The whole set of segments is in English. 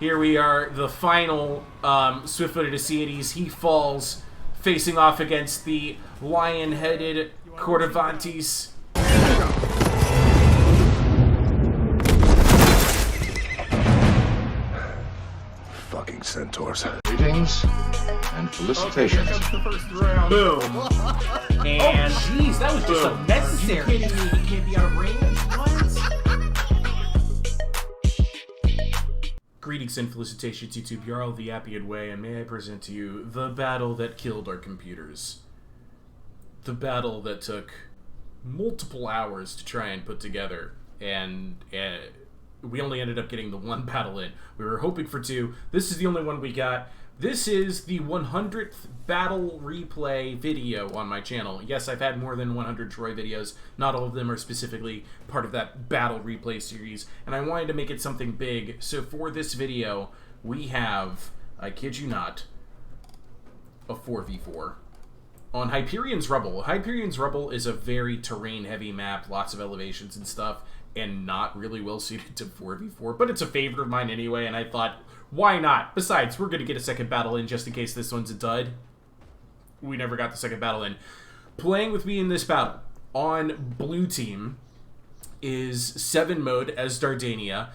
Here we are, the final Swift-footed Aeacides. He falls, facing off against the lion-headed Cordovantes. Fucking centaurs. Greetings and felicitations. Boom. And Jeez, that was just unnecessary. you kidding me? He can't be out of range? What? Greetings and felicitations, YouTube. You're all the Appian Way, and may I present to you the battle that killed our computers. The battle that took multiple hours to try and put together, and we only ended up getting the one battle in. We were hoping for two. This is the only one we got. This is the 100th battle replay video on my channel. Yes, I've had more than 100 Troy videos. Not all of them are specifically part of that battle replay series, and I wanted to make it something big. So for this video, we have, I kid you not, a 4v4 on Hyperion's Rubble. Hyperion's Rubble is a very terrain-heavy map, lots of elevations and stuff, and not really well suited to 4v4, but it's a favorite of mine anyway, and I thought, why not? Besides, we're going to get a second battle in just in case this one's a dud. We never got the second battle in. Playing with me in this battle on blue team is Seven Mode as Dardania,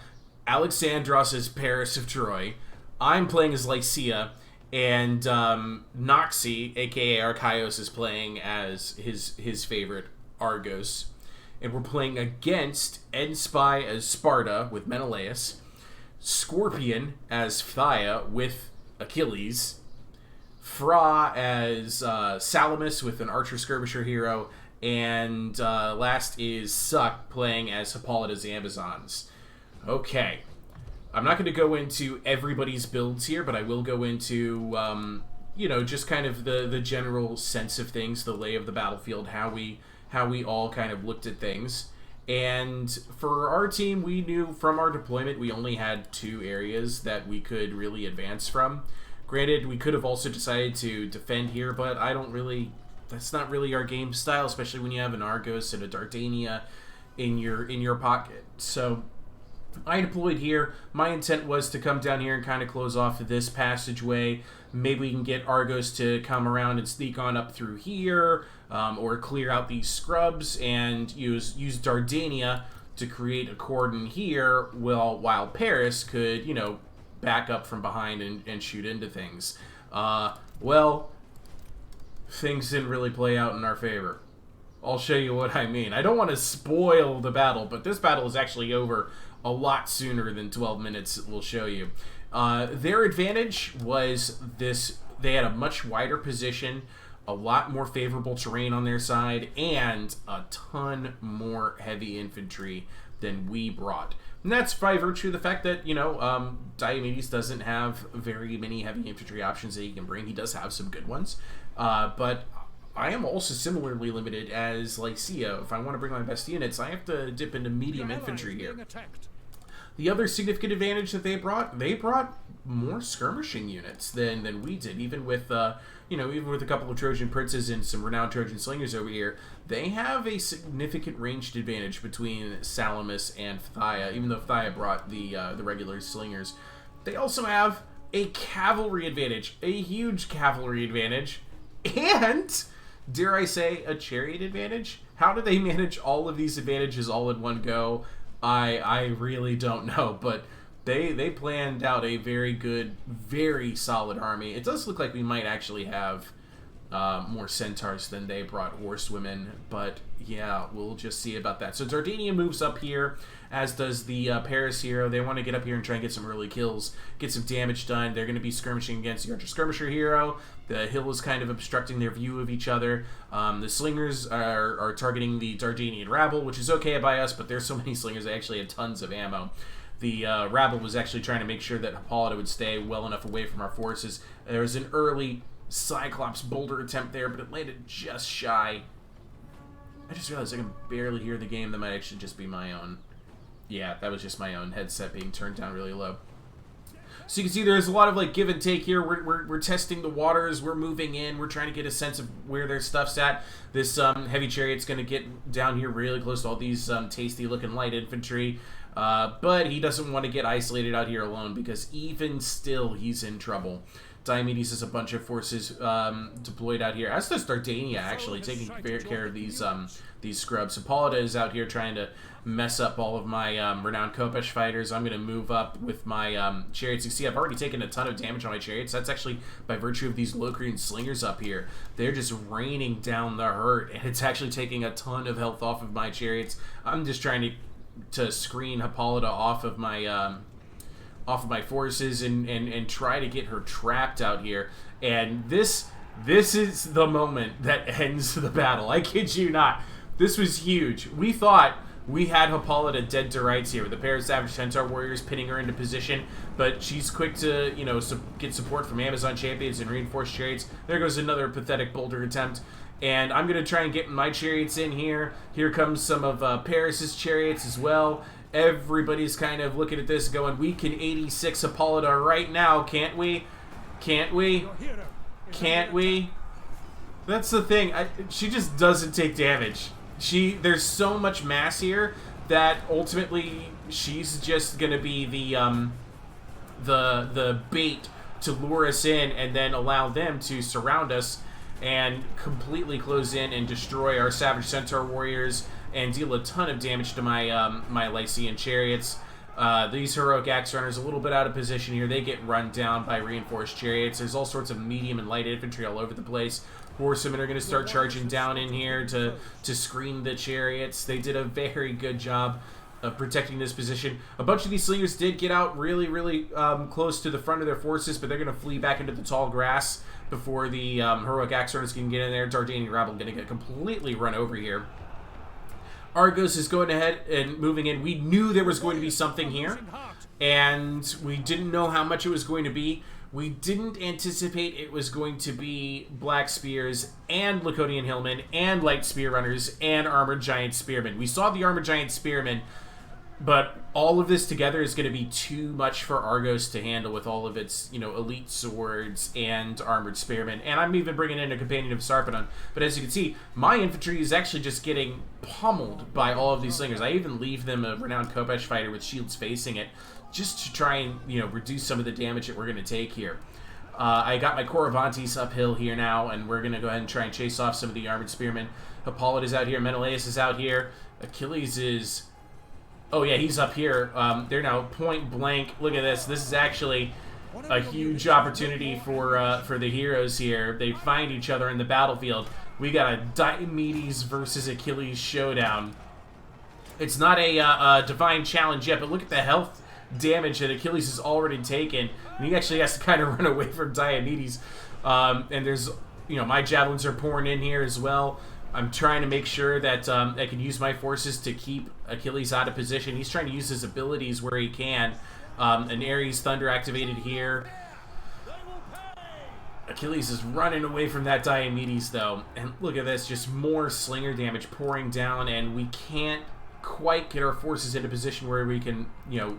Alexandros as Paris of Troy, I'm playing as Lycia, and Noxy, aka Archaios, is playing as his favorite Argos. And we're playing against Enspy as Sparta with Menelaus, Scorpion as Phthia with Achilles, Fra as Salamis with an Archer Skirmisher hero, and last is Suck playing as Hippolyta's Amazons. Okay. I'm not going to go into everybody's builds here, but I will go into, you know, just kind of the general sense of things, the lay of the battlefield, how we all kind of looked at things. And for our team, we knew from our deployment we only had two areas that we could really advance from. Granted, we could have also decided to defend here, but that's not really our game style, especially when you have an Argos and a Dardania in your pocket. So I deployed here. My intent was to come down here and kind of close off this passageway. Maybe we can get Argos to come around and sneak on up through here, or clear out these scrubs and use Dardania to create a cordon here, while Paris could, you know, back up from behind and shoot into things. Well, things didn't really play out in our favor. I'll show you what I mean. I don't want to spoil the battle, but this battle is actually over a lot sooner than 12 minutes will show you. Their advantage was this: they had a much wider position, a lot more favorable terrain on their side, and a ton more heavy infantry than we brought. And that's by virtue of the fact that, you know, Diomedes doesn't have very many heavy infantry options that he can bring. He does have some good ones, but I am also similarly limited as Lycia. If I want to bring my best units, I have to dip into medium infantry here. The other significant advantage that they brought more skirmishing units than we did. Even with even with a couple of Trojan princes and some renowned Trojan slingers over here, they have a significant ranged advantage between Salamis and Phthia. Even though Phthia brought the regular slingers, they also have a cavalry advantage, a huge cavalry advantage, and dare I say, a chariot advantage. How do they manage all of these advantages all in one go? I really don't know, but they planned out a very good, very solid army. It does look like we might actually have more centaurs than they brought horsewomen, but yeah, we'll just see about that. So Dardania moves up here, as does the Paris hero. They want to get up here and try and get some early kills, get some damage done. They're going to be skirmishing against the Archer Skirmisher hero. The hill is kind of obstructing their view of each other. The slingers are targeting the Dardanian rabble, which is okay by us, but there's so many slingers, they actually have tons of ammo. The rabble was actually trying to make sure that Hippolyta would stay well enough away from our forces. There was an early Cyclops boulder attempt there, but it landed just shy. I just realized I can barely hear the game. That might actually just be my own. Yeah, that was just my own headset being turned down really low. So you can see there's a lot of like give and take here. We're testing the waters. We're moving in. We're trying to get a sense of where their stuff's at. This heavy chariot's going to get down here really close to all these tasty looking light infantry. But he doesn't want to get isolated out here alone, because even still, he's in trouble. Diomedes has a bunch of forces deployed out here, as does Dardania, actually, taking care of these scrubs. Hippolyta is out here trying to mess up all of my renowned Khopesh fighters. I'm going to move up with my chariots. You see, I've already taken a ton of damage on my chariots. That's actually by virtue of these Locrian slingers up here. They're just raining down the hurt, and it's actually taking a ton of health off of my chariots. I'm just trying to screen Hippolyta off of my forces and try to get her trapped out here. And this is the moment that ends the battle. I kid you not. This was huge. We thought we had Hippolyta dead to rights here, with a pair of Savage Centaur warriors pinning her into position, but she's quick to, get support from Amazon champions and reinforced chariots. There goes another pathetic boulder attempt. And I'm going to try and get my chariots in here. Here comes some of Paris's chariots as well. Everybody's kind of looking at this going, we can 86 Hippolyta right now, can't we? Can't we? Can't we? That's the thing. She just doesn't take damage. There's so much mass here that ultimately she's just going to be the bait to lure us in and then allow them to surround us and completely close in and destroy our Savage Centaur warriors and deal a ton of damage to my my Lycian chariots. These heroic axe runners a little bit out of position here. They get run down by reinforced chariots. There's all sorts of medium and light infantry all over the place. Horsemen are going to start charging down in here to screen the chariots. They did a very good job of protecting this position. A bunch of these slingers did get out really, really close to the front of their forces, but they're going to flee back into the tall grass before the heroic axe runners can get in there. Dardanian rabble going to get completely run over here. Argos is going ahead and moving in. We knew there was going to be something here, and we didn't know how much it was going to be. We didn't anticipate it was going to be Black Spears and Laconian Hillmen and Light Spear Runners and Armored Giant Spearmen. We saw the Armored Giant Spearmen, but all of this together is going to be too much for Argos to handle with all of its, elite swords and armored spearmen. And I'm even bringing in a companion of Sarpedon. But as you can see, my infantry is actually just getting pummeled by all of these slingers. I even leave them a renowned Khopesh fighter with shields facing it, just to try and, reduce some of the damage that we're going to take here. I got my Coravantes uphill here now, and we're going to go ahead and try and chase off some of the armored spearmen. Hippolyta is out here. Menelaus is out here. Achilles is... Oh, yeah, he's up here. They're now point blank. Look at this. This is actually a huge opportunity for the heroes here. They find each other in the battlefield. We got a Diomedes versus Achilles showdown. It's not a divine challenge yet, but look at the health damage that Achilles has already taken. And he actually has to kind of run away from Diomedes. And there's, my javelins are pouring in here as well. I'm trying to make sure that I can use my forces to keep Achilles out of position. He's trying to use his abilities where he can. An Ares Thunder activated here. Achilles is running away from that Diomedes, though. And look at this, just more slinger damage pouring down, and we can't quite get our forces into position where we can,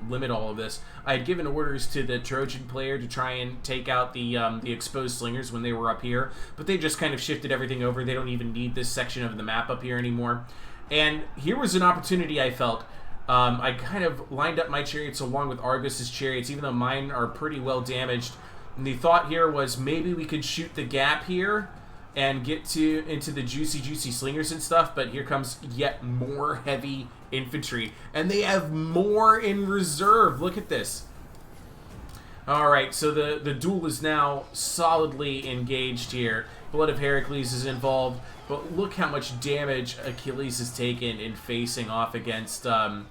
limit all of this. I had given orders to the Trojan player to try and take out the exposed slingers when they were up here, but they just kind of shifted everything over. They don't even need this section of the map up here anymore. And here was an opportunity I felt. I kind of lined up my chariots along with Argos's chariots, even though mine are pretty well damaged. And the thought here was maybe we could shoot the gap here and get into the juicy slingers and stuff, but here comes yet more heavy infantry, and they have more in reserve. Look at this. Alright, so the duel is now solidly engaged here. Blood of Heracles is involved, but look how much damage Achilles has taken in facing off against Diomedes.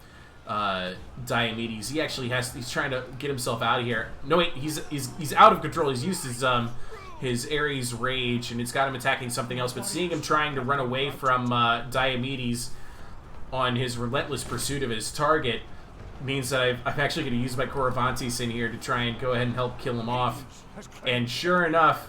He's trying to get himself out of here. No, wait, he's out of control. He's used his Ares Rage, and it's got him attacking something else, but seeing him trying to run away from Diomedes on his relentless pursuit of his target means that I'm actually going to use my Coravantes in here to try and go ahead and help kill him off. And sure enough,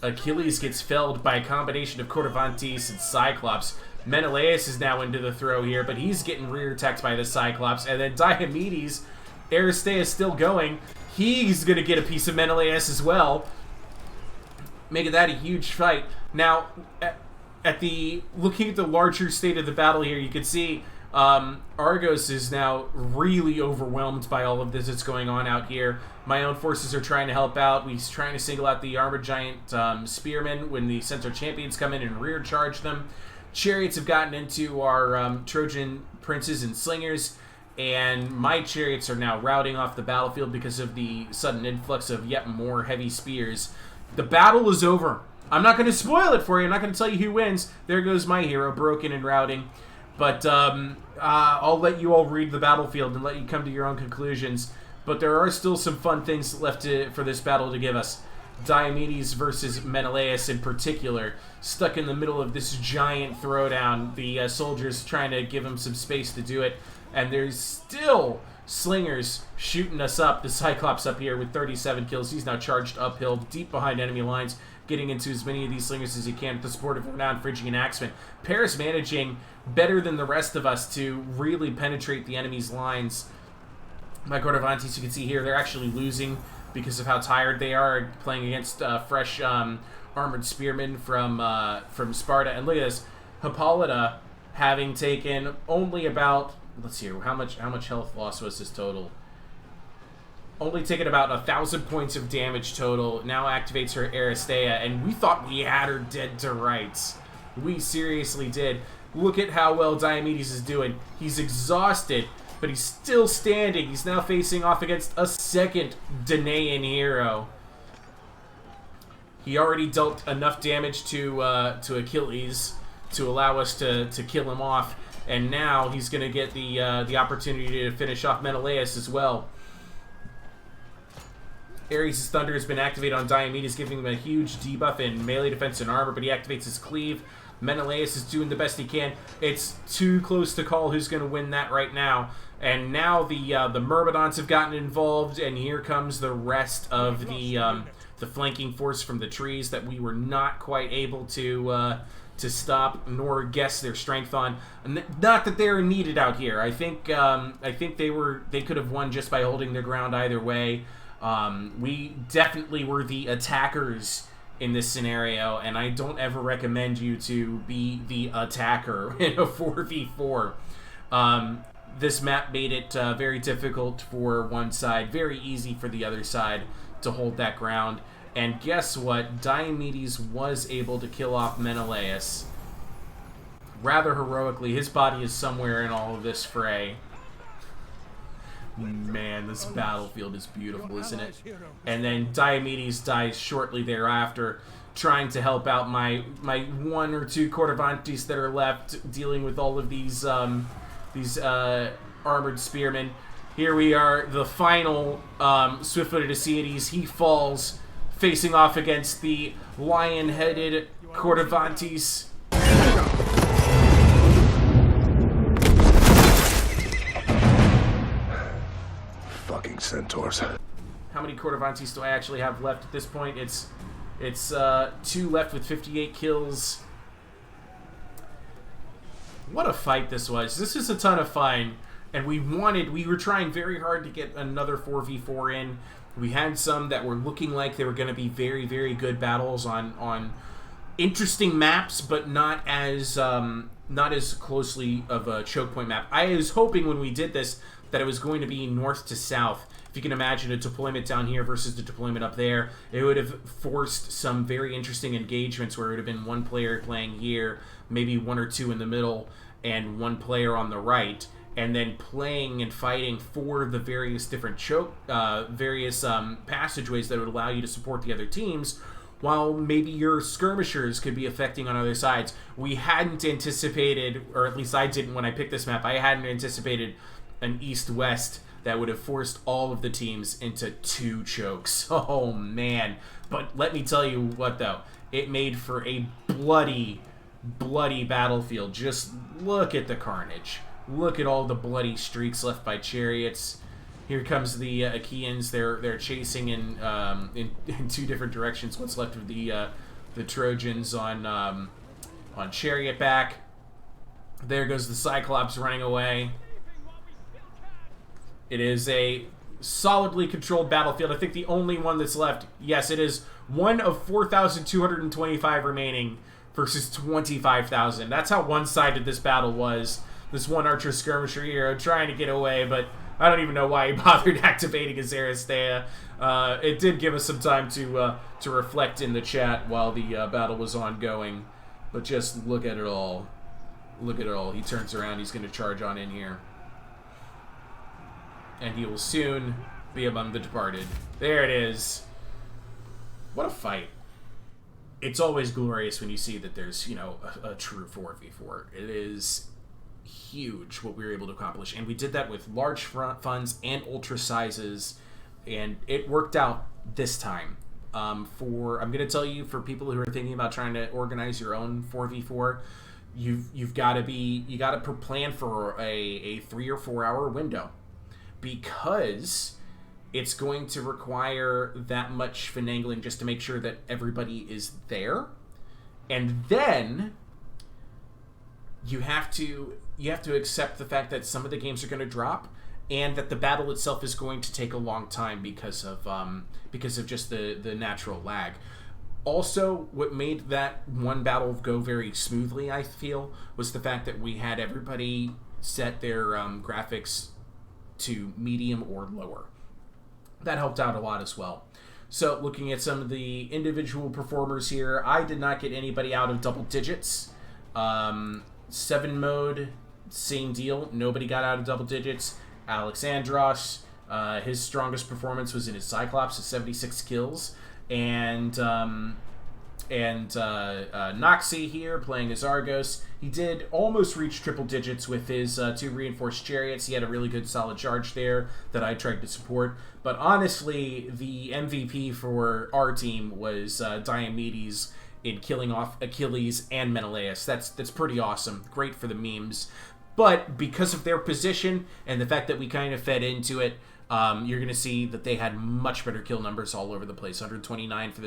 Achilles gets felled by a combination of Coravantes and Cyclops. Menelaus is now into the throw here, but he's getting rear-attacked by the Cyclops. And then Diomedes, Aristeia still going. He's going to get a piece of Menelaus as well, making that a huge fight. Now, looking at the larger state of the battle here, you can see Argos is now really overwhelmed by all of this that's going on out here. My own forces are trying to help out. He's trying to single out the armored giant spearmen when the Centaur champions come in and rear charge them. Chariots have gotten into our Trojan princes and slingers, and my chariots are now routing off the battlefield because of the sudden influx of yet more heavy spears. The battle is over. I'm not going to spoil it for you. I'm not going to tell you who wins. There goes my hero, broken and routing. But I'll let you all read the battlefield and let you come to your own conclusions. But there are still some fun things left for this battle to give us. Diomedes versus Menelaus in particular, stuck in the middle of this giant throwdown. The soldiers trying to give him some space to do it. And there's still slingers shooting us up. The Cyclops up here with 37 kills. He's now charged uphill, deep behind enemy lines, getting into as many of these slingers as he can with the support of renowned Phrygian axemen. Paris managing better than the rest of us to really penetrate the enemy's lines. My Cordovantes, you can see here, they're actually losing because of how tired they are, playing against fresh armored spearmen from Sparta. And look at this, Hippolyta having taken only about, let's see here, how much health loss was this total? Only taken about 1,000 points of damage total. Now activates her Aristea, and we thought we had her dead to rights. We seriously did. Look at how well Diomedes is doing. He's exhausted, but he's still standing. He's now facing off against a second Danaan hero. He already dealt enough damage to Achilles to allow us to kill him off, and now he's going to get the opportunity to finish off Menelaus as well. Ares' Thunder has been activated on Diomedes, giving him a huge debuff in melee defense and armor, but he activates his cleave. Menelaus is doing the best he can. It's too close to call who's going to win that right now. And now the Myrmidons have gotten involved, and here comes the rest of the flanking force from the trees that we were not quite able to stop nor guess their strength on. Not that they're needed out here. I think they could have won just by holding their ground either way. We definitely were the attackers in this scenario, and I don't ever recommend you to be the attacker in a 4v4. This map made it very difficult for one side, very easy for the other side to hold that ground. And guess what? Diomedes was able to kill off Menelaus rather heroically. His body is somewhere in all of this fray. Man, this battlefield is beautiful, isn't it? And then Diomedes dies shortly thereafter, trying to help out my one or two Cordovantes that are left, dealing with all of these armored spearmen. Here we are, the final swift-footed Asiates. He falls, facing off against the lion-headed Cordovantes. Fucking centaurs. How many Cordovantes do I actually have left at this point? It's 2 left with 58 kills. What a fight this was. This is a ton of fun. And we were trying very hard to get another 4v4 in. We had some that were looking like they were going to be very, very good battles on interesting maps, but not as closely of a choke point map. I was hoping when we did this that it was going to be north to south. If you can imagine a deployment down here versus the deployment up there, it would have forced some very interesting engagements where it would have been one player playing here, maybe 1 or 2 in the middle, and 1 player on the right, and then playing and fighting for the various different passageways that would allow you to support the other teams, while maybe your skirmishers could be affecting on other sides. We hadn't anticipated, or at least I didn't when I picked this map, I hadn't anticipated an east-west that would have forced all of the teams into 2 chokes. Oh, man. But let me tell you what, though. It made for a bloody, bloody battlefield. Just look at the carnage. Look at all the bloody streaks left by chariots. Here comes the Achaeans. They're chasing in 2 different directions. What's left of the Trojans on chariot back. There goes the Cyclops running away. It is a solidly controlled battlefield. I think the only one that's left, yes, it is one of 4,225 remaining versus 25,000. That's how one-sided this battle was. this one archer skirmisher hero trying to get away, but I don't even know why he bothered activating his Aristea. It did give us some time to reflect in the chat while the battle was ongoing, but just look at it all. Look at it all. He turns around. He's going to charge on in here. And he will soon be among the departed. There it is. What a fight. It's always glorious when you see that there's, you know, a true 4v4. It is huge what we were able to accomplish. And we did that with large funds and ultra sizes. And it worked out this time. I'm going to tell you, for people who are thinking about trying to organize your own 4v4, you've got to plan for a 3 or 4 hour window, because it's going to require that much finagling just to make sure that everybody is there. And then you have to accept the fact that some of the games are going to drop, and that the battle itself is going to take a long time because of just the natural lag. Also, what made that one battle go very smoothly, I feel, was the fact that we had everybody set their graphics to medium or lower. That helped out a lot as well. So, looking at some of the individual performers here, I did not get anybody out of double digits. 7 mode, same deal. Nobody got out of double digits. Alexandros, his strongest performance was in his Cyclops at 76 kills. And Noxie here, playing as Argos, he did almost reach triple digits with his 2 reinforced chariots. He had a really good solid charge there that I tried to support. But honestly, the MVP for our team was Diomedes in killing off Achilles and Menelaus. That's pretty awesome. Great for the memes. But because of their position and the fact that we kind of fed into it, you're going to see that they had much better kill numbers all over the place. 129 for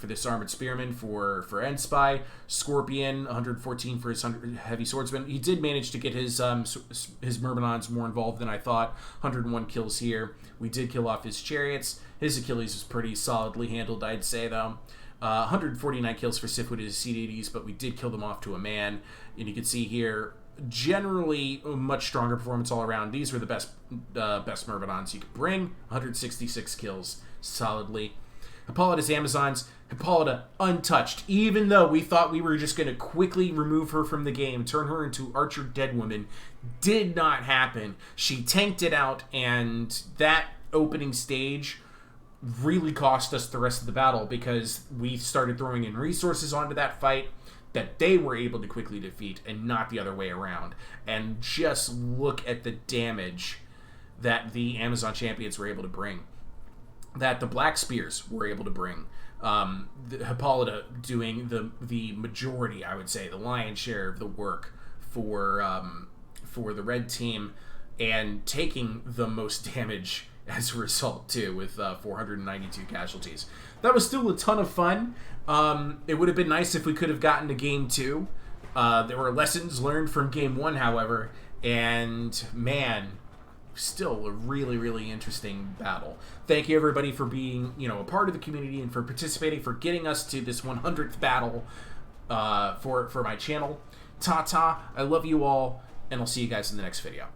this armored spearman for Enspy. Scorpion, 114 for his heavy swordsman. He did manage to get his Myrmidons more involved than I thought. 101 kills here. We did kill off his chariots. His Achilles was pretty solidly handled, I'd say, though. 149 kills for Sif with his Sea-Deities, but we did kill them off to a man. And you can see here, generally a much stronger performance all around. These were the best Myrmidons you could bring. 166 kills solidly. Hippolyta's Amazons, Hippolyta untouched, even though we thought we were just going to quickly remove her from the game, turn her into Archer Deadwoman. Did not happen. She tanked it out, and that opening stage really cost us the rest of the battle, because we started throwing in resources onto that fight that they were able to quickly defeat, and not the other way around. And just look at the damage that the Amazon champions were able to bring, that the Black Spears were able to bring. The Hippolyta doing the majority, I would say, the lion's share of the work for the red team, and taking the most damage as a result too, with 492 casualties. That was still a ton of fun. It would have been nice if we could have gotten to game 2. There were lessons learned from game 1, however, and man, still a really, really interesting battle. Thank you everybody for being, a part of the community and for participating, for getting us to this 100th battle for my channel. Ta-ta, I love you all, and I'll see you guys in the next video.